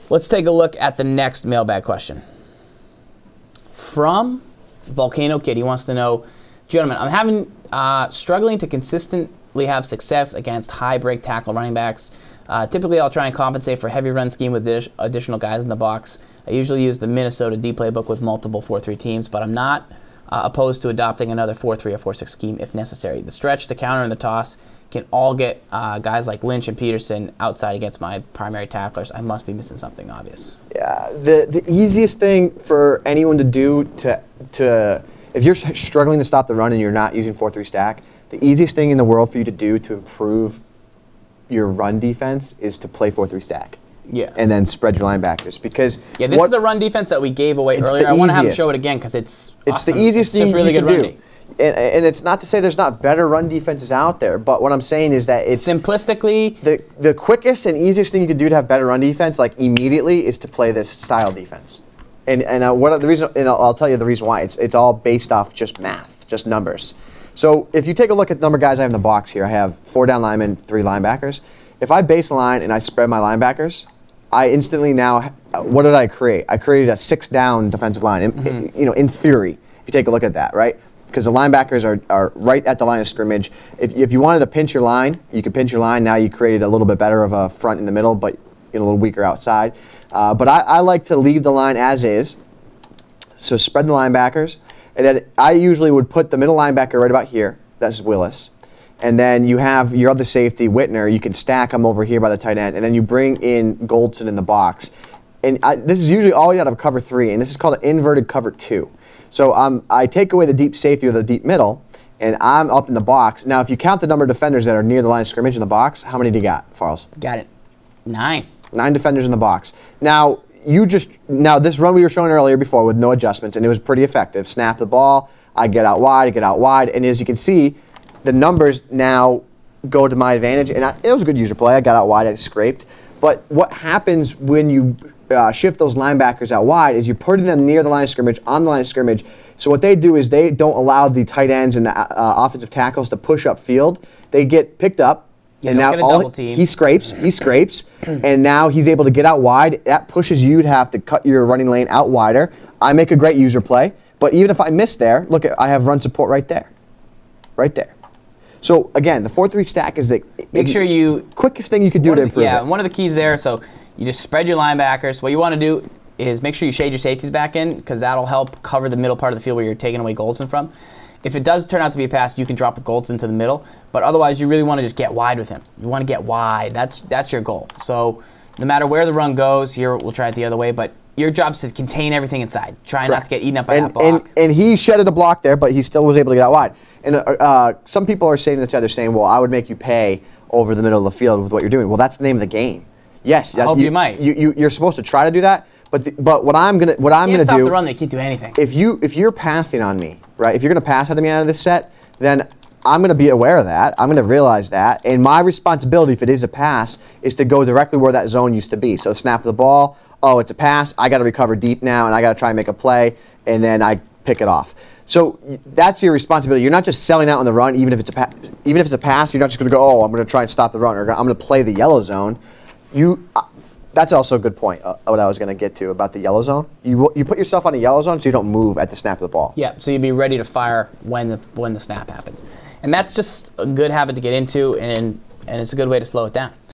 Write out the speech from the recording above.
Let's take a look at the next mailbag question. From Volcano Kid, he wants to know, gentlemen, I'm struggling to consistently have success against high break tackle running backs. Typically, I'll try and compensate for heavy run scheme with additional guys in the box. I usually use the Minnesota D playbook with multiple 4-3 teams, but I'm not opposed to adopting another 4-3 or 4-6 scheme if necessary. The stretch, the counter, and the toss can all get guys like Lynch and Peterson outside against my primary tacklers. I must be missing something obvious. Yeah, the easiest thing for anyone to do to if you're struggling to stop the run and you're not using 4-3 stack, the easiest thing in the world for you to do to improve your run defense is to play 4-3 stack. Yeah. And then spread your linebackers, because this is a run defense that we gave away earlier. I want to have to show it again because it's awesome. The easiest thing really you good can do. And it's not to say there's not better run defenses out there, but what I'm saying is that it's simplistically the quickest and easiest thing you can do to have better run defense, like immediately, is to play this style defense. And what the reason? And I'll tell you the reason why. It's all based off just math, just numbers. So if you take a look at the number of guys I have in the box here, I have 4 down linemen, 3 linebackers. If I baseline and I spread my linebackers, I instantly now, what did I create? I created a 6 down defensive line. In theory, if you take a look at that, right? Because the linebackers are right at the line of scrimmage. If you wanted to pinch your line, you could pinch your line. Now you created a little bit better of a front in the middle, but a little weaker outside. But I like to leave the line as is. So spread the linebackers. And then I usually would put the middle linebacker right about here. That's Willis. And then you have your other safety, Whitner. You can stack them over here by the tight end. And then you bring in Goldson in the box. And this is usually all you out of cover 3. And this is called an inverted cover 2. So I take away the deep safety or the deep middle, and I'm up in the box. Now, if you count the number of defenders that are near the line of scrimmage in the box, how many do you got, Farles? Got it. 9. 9 defenders in the box. Now, this run we were showing earlier before with no adjustments, and it was pretty effective. Snap the ball, I get out wide, and as you can see, the numbers now go to my advantage, and it was a good user play. I got out wide, I scraped. But what happens when you shift those linebackers out wide is you're putting them near the line of scrimmage, on the line of scrimmage. So what they do is they don't allow the tight ends and the offensive tackles to push up field. They get picked up, and now he scrapes, and now he's able to get out wide. That pushes you to have to cut your running lane out wider. I make a great user play, but even if I miss there, look, I have run support right there. Right there. So again, the 4-3 stack is the quickest thing you could do to improve it. Yeah, one of the keys there, so you just spread your linebackers. What you want to do is make sure you shade your safeties back in, because that'll help cover the middle part of the field where you're taking away Goldson from. If it does turn out to be a pass, you can drop the Goldson to the middle, but otherwise you really want to just get wide with him. You want to get wide. That's your goal. So no matter where the run goes, here we'll try it the other way, but your job is to contain everything inside. Try not to get eaten up by that block. And he shedded a block there, but he still was able to get out wide. And some people are saying to each other, saying, well, I would make you pay over the middle of the field with what you're doing. Well, that's the name of the game. Yes, I hope you might. You're supposed to try to do that, but what I'm gonna do. Stop the run. They can't do anything. If you're passing on me, right? If you're gonna pass at me out of this set, then I'm gonna be aware of that. I'm gonna realize that, and my responsibility, if it is a pass, is to go directly where that zone used to be. So snap the ball. Oh, it's a pass. I got to recover deep now, and I got to try and make a play, and then I pick it off. So that's your responsibility. You're not just selling out on the run, even if it's a pass. Even if it's a pass, you're not just going to go, oh, I'm going to try and stop the run, or I'm going to play the yellow zone. That's also a good point. What I was going to get to about the yellow zone. You put yourself on a yellow zone so you don't move at the snap of the ball. Yeah, so you'll be ready to fire when the snap happens, and that's just a good habit to get into, and it's a good way to slow it down.